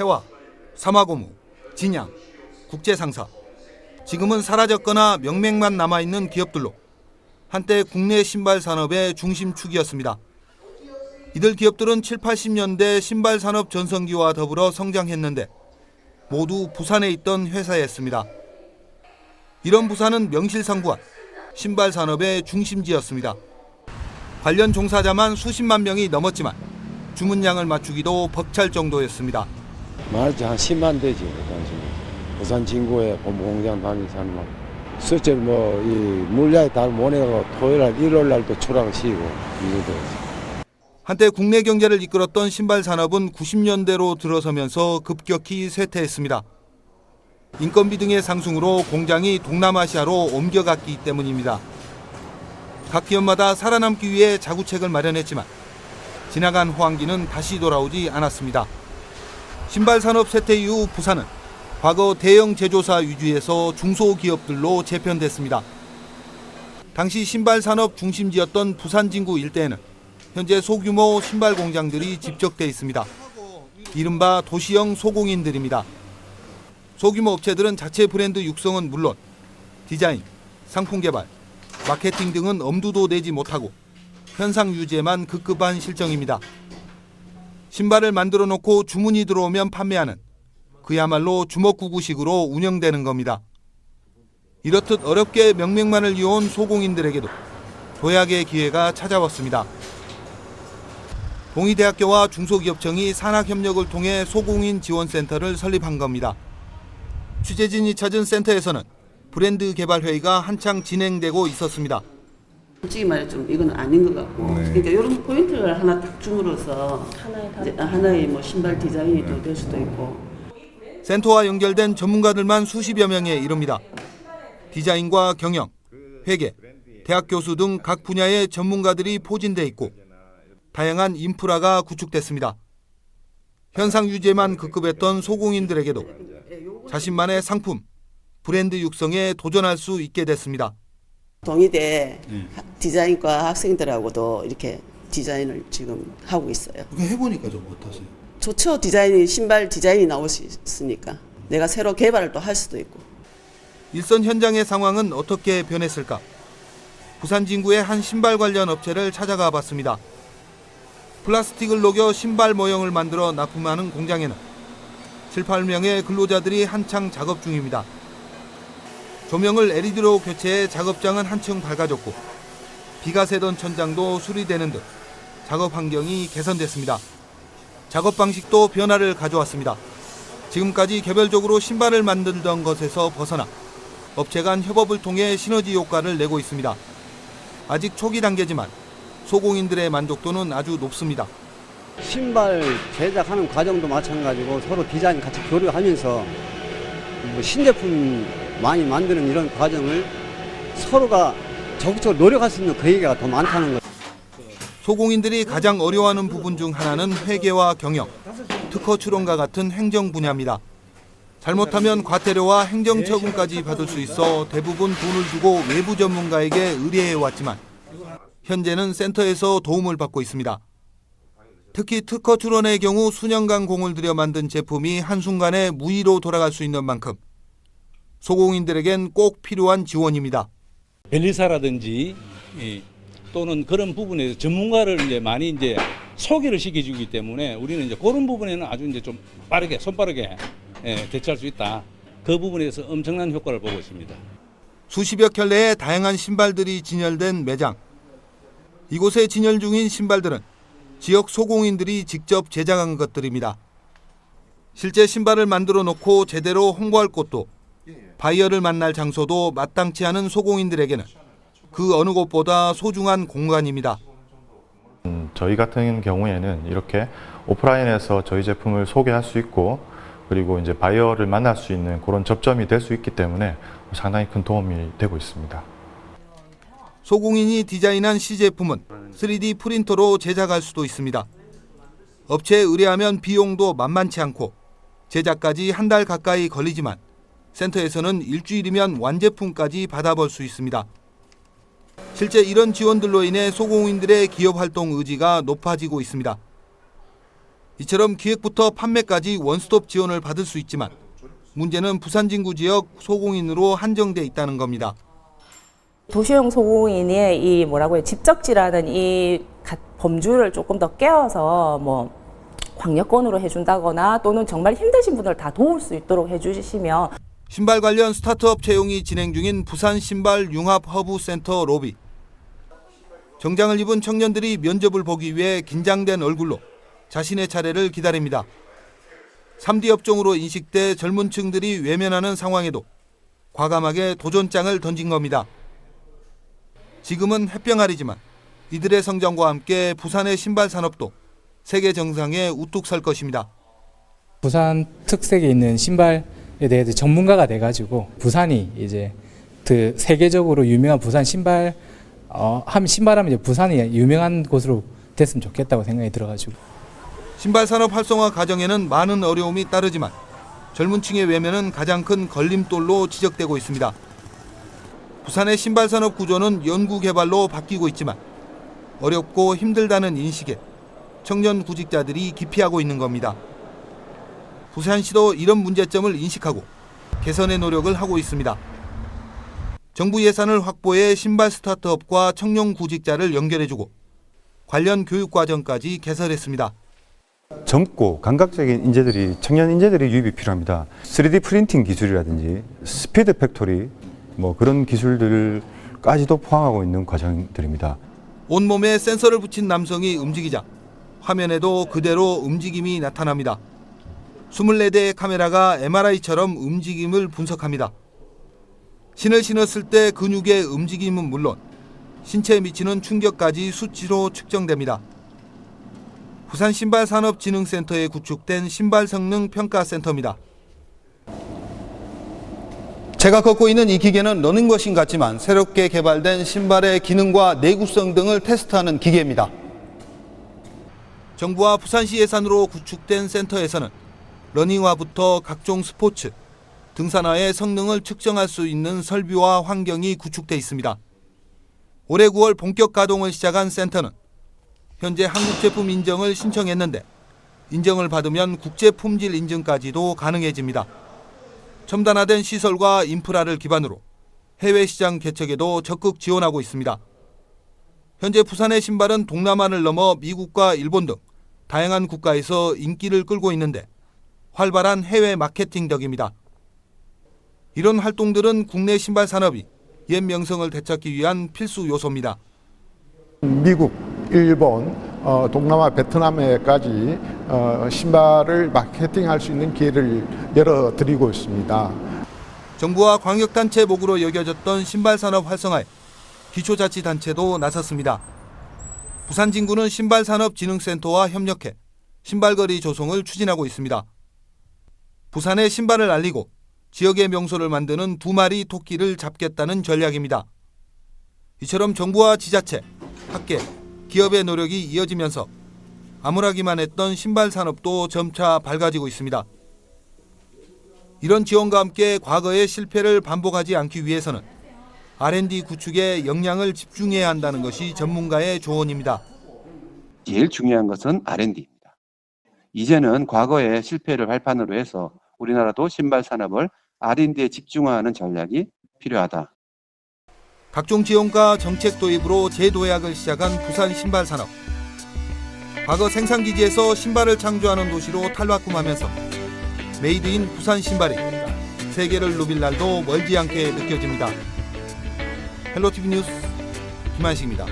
태화, 사마고무, 진양, 국제상사, 지금은 사라졌거나 명맥만 남아있는 기업들로 한때 국내 신발 산업의 중심축이었습니다. 이들 기업들은 7, 80년대 신발 산업 전성기와 더불어 성장했는데 모두 부산에 있던 회사였습니다. 이런 부산은 명실상부한 신발 산업의 중심지였습니다. 관련 종사자만 수십만 명이 넘었지만 주문량을 맞추기도 벅찰 정도였습니다. 말지 한 10만 되지. 부산 진구에 공장 다니는 사람만. 실제 이 물량이 다 못해서 토요일날, 일요일날도 출하가 쉬고 이러더라고요. 한때 국내 경제를 이끌었던 신발 산업은 90년대로 들어서면서 급격히 쇠퇴했습니다. 인건비 등의 상승으로 공장이 동남아시아로 옮겨갔기 때문입니다. 각 기업마다 살아남기 위해 자구책을 마련했지만 지나간 호황기는 다시 돌아오지 않았습니다. 신발 산업 쇠퇴 이후 부산은 과거 대형 제조사 위주에서 중소기업들로 재편됐습니다. 당시 신발 산업 중심지였던 부산 진구 일대에는 현재 소규모 신발 공장들이 집적돼 있습니다. 이른바 도시형 소공인들입니다. 소규모 업체들은 자체 브랜드 육성은 물론 디자인, 상품 개발, 마케팅 등은 엄두도 내지 못하고 현상 유지에만 급급한 실정입니다. 신발을 만들어 놓고 주문이 들어오면 판매하는 그야말로 주먹구구식으로 운영되는 겁니다. 이렇듯 어렵게 명맥만을 이어온 소공인들에게도 도약의 기회가 찾아왔습니다. 동의대학교와 중소기업청이 산학협력을 통해 소공인 지원센터를 설립한 겁니다. 취재진이 찾은 센터에서는 브랜드 개발 회의가 한창 진행되고 있었습니다. 솔직히 말해 좀 이건 아닌 것 같고, 그러니까 이런 포인트를 하나 딱 줌으로써 하나의 뭐 신발 디자인이 또 될 수도 있고. 센터와 연결된 전문가들만 수십여 명에 이릅니다. 디자인과 경영, 회계, 대학 교수 등 각 분야의 전문가들이 포진돼 있고 다양한 인프라가 구축됐습니다. 현상 유지에만 급급했던 소공인들에게도 자신만의 상품, 브랜드 육성에 도전할 수 있게 됐습니다. 동의대 디자인과 학생들하고도 이렇게 디자인을 지금 하고 있어요. 그게 해보니까 좀 어떠세요? 좋죠. 디자인이 신발 디자인이 나올 수 있으니까 내가 새로 개발을 또 할 수도 있고. 일선 현장의 상황은 어떻게 변했을까? 부산 진구의 한 신발 관련 업체를 찾아가 봤습니다. 플라스틱을 녹여 신발 모형을 만들어 납품하는 공장에는 7, 8명의 근로자들이 한창 작업 중입니다. 조명을 LED로 교체해 작업장은 한층 밝아졌고 비가 새던 천장도 수리되는 듯 작업 환경이 개선됐습니다. 작업 방식도 변화를 가져왔습니다. 지금까지 개별적으로 신발을 만들던 것에서 벗어나 업체 간 협업을 통해 시너지 효과를 내고 있습니다. 아직 초기 단계지만 소공인들의 만족도는 아주 높습니다. 신발 제작하는 과정도 마찬가지고 서로 디자인 같이 교류하면서 신제품 많이 만드는 이런 과정을 서로가 적극적으로 노력할 수 있는 그 얘기가 더 많다는 거예요. 소공인들이 가장 어려워하는 부분 중 하나는 회계와 경영, 특허 출원과 같은 행정 분야입니다. 잘못하면 과태료와 행정처분까지 받을 수 있어 대부분 돈을 주고 외부 전문가에게 의뢰해왔지만 현재는 센터에서 도움을 받고 있습니다. 특히 특허 출원의 경우 수년간 공을 들여 만든 제품이 한순간에 무의로 돌아갈 수 있는 만큼 소공인들에겐 꼭 필요한 지원입니다. 변리사라든지 또는 그런 부분에서 전문가를 이제 많이 소개를 시켜주기 때문에 우리는 이제 그런 부분에는 아주 이제 좀 빠르게 손빠르게 대처할 수 있다. 그 부분에서 엄청난 효과를 보고 있습니다. 수십여 켤레의 다양한 신발들이 진열된 매장. 이곳에 진열 중인 신발들은 지역 소공인들이 직접 제작한 것들입니다. 실제 신발을 만들어 놓고 제대로 홍보할 곳도 바이어를 만날 장소도 마땅치 않은 소공인들에게는 그 어느 곳보다 소중한 공간입니다. 저희 같은 경우에는 이렇게 오프라인에서 저희 제품을 소개할 수 있고 그리고 이제 바이어를 만날 수 있는 그런 접점이 될 수 있기 때문에 상당히 큰 도움이 되고 있습니다. 소공인이 디자인한 시제품은 3D 프린터로 제작할 수도 있습니다. 업체에 의뢰하면 비용도 만만치 않고 제작까지 한 달 가까이 걸리지만 센터에서는 일주일이면 완제품까지 받아볼 수 있습니다. 실제 이런 지원들로 인해 소공인들의 기업 활동 의지가 높아지고 있습니다. 이처럼 기획부터 판매까지 원스톱 지원을 받을 수 있지만 문제는 부산 진구 지역 소공인으로 한정돼 있다는 겁니다. 도시형 소공인의 집적지라는 이 범주를 조금 더 깨워서 광역권으로 해준다거나 또는 정말 힘드신 분들 다 도울 수 있도록 해주시면. 신발 관련 스타트업 채용이 진행 중인 부산 신발 융합 허브 센터 로비. 정장을 입은 청년들이 면접을 보기 위해 긴장된 얼굴로 자신의 차례를 기다립니다. 3D 업종으로 인식돼 젊은 층들이 외면하는 상황에도 과감하게 도전장을 던진 겁니다. 지금은 햇병아리지만 이들의 성장과 함께 부산의 신발 산업도 세계 정상에 우뚝 설 것입니다. 부산 특색이 있는 신발에 대해서 전문가가 돼가지고 부산이 이제 그 세계적으로 유명한 부산 신발하면 이제 부산이 유명한 곳으로 됐으면 좋겠다고 생각이 들어가지고. 신발 산업 활성화 과정에는 많은 어려움이 따르지만 젊은 층의 외면은 가장 큰 걸림돌로 지적되고 있습니다. 부산의 신발 산업 구조는 연구 개발로 바뀌고 있지만 어렵고 힘들다는 인식에 청년 구직자들이 기피하고 있는 겁니다. 부산시도 이런 문제점을 인식하고 개선의 노력을 하고 있습니다. 정부 예산을 확보해 신발 스타트업과 청년 구직자를 연결해주고 관련 교육 과정까지 개설했습니다. 젊고 감각적인 인재들이, 청년 인재들이 유입이 필요합니다. 3D 프린팅 기술이라든지 스피드 팩토리 그런 기술들까지도 포함하고 있는 과정들입니다. 온몸에 센서를 붙인 남성이 움직이자 화면에도 그대로 움직임이 나타납니다. 24대의 카메라가 MRI처럼 움직임을 분석합니다. 신을 신었을 때 근육의 움직임은 물론 신체에 미치는 충격까지 수치로 측정됩니다. 부산 신발산업진흥센터에 구축된 신발성능평가센터입니다. 제가 걷고 있는 이 기계는 러닝머신 같지만 새롭게 개발된 신발의 기능과 내구성 등을 테스트하는 기계입니다. 정부와 부산시 예산으로 구축된 센터에서는 러닝화부터 각종 스포츠, 등산화의 성능을 측정할 수 있는 설비와 환경이 구축돼 있습니다. 올해 9월 본격 가동을 시작한 센터는 현재 한국 제품 인정을 신청했는데 인정을 받으면 국제 품질 인증까지도 가능해집니다. 첨단화된 시설과 인프라를 기반으로 해외 시장 개척에도 적극 지원하고 있습니다. 현재 부산의 신발은 동남아를 넘어 미국과 일본 등 다양한 국가에서 인기를 끌고 있는데 활발한 해외 마케팅 덕입니다. 이런 활동들은 국내 신발 산업이 옛 명성을 되찾기 위한 필수 요소입니다. 미국, 일본, 동남아, 베트남에까지 신발을 마케팅할 수 있는 기회를 열어드리고 있습니다. 정부와 광역단체 목으로 여겨졌던 신발산업 활성화에 기초자치단체도 나섰습니다. 부산진구는 신발산업진흥센터와 협력해 신발거리 조성을 추진하고 있습니다. 부산의 신발을 알리고 지역의 명소를 만드는 2마리 토끼를 잡겠다는 전략입니다. 이처럼 정부와 지자체, 학계, 기업의 노력이 이어지면서 암울하기만 했던 신발 산업도 점차 밝아지고 있습니다. 이런 지원과 함께 과거의 실패를 반복하지 않기 위해서는 R&D 구축에 역량을 집중해야 한다는 것이 전문가의 조언입니다. 제일 중요한 것은 R&D입니다. 이제는 과거의 실패를 발판으로 해서 우리나라도 신발 산업을 R&D에 집중화하는 전략이 필요하다. 각종 지원과 정책 도입으로 재도약을 시작한 부산 신발 산업. 과거 생산기지에서 신발을 창조하는 도시로 탈바꿈하면서 메이드 인 부산 신발이 세계를 누빌 날도 멀지 않게 느껴집니다. 헬로티비 뉴스 김한식입니다.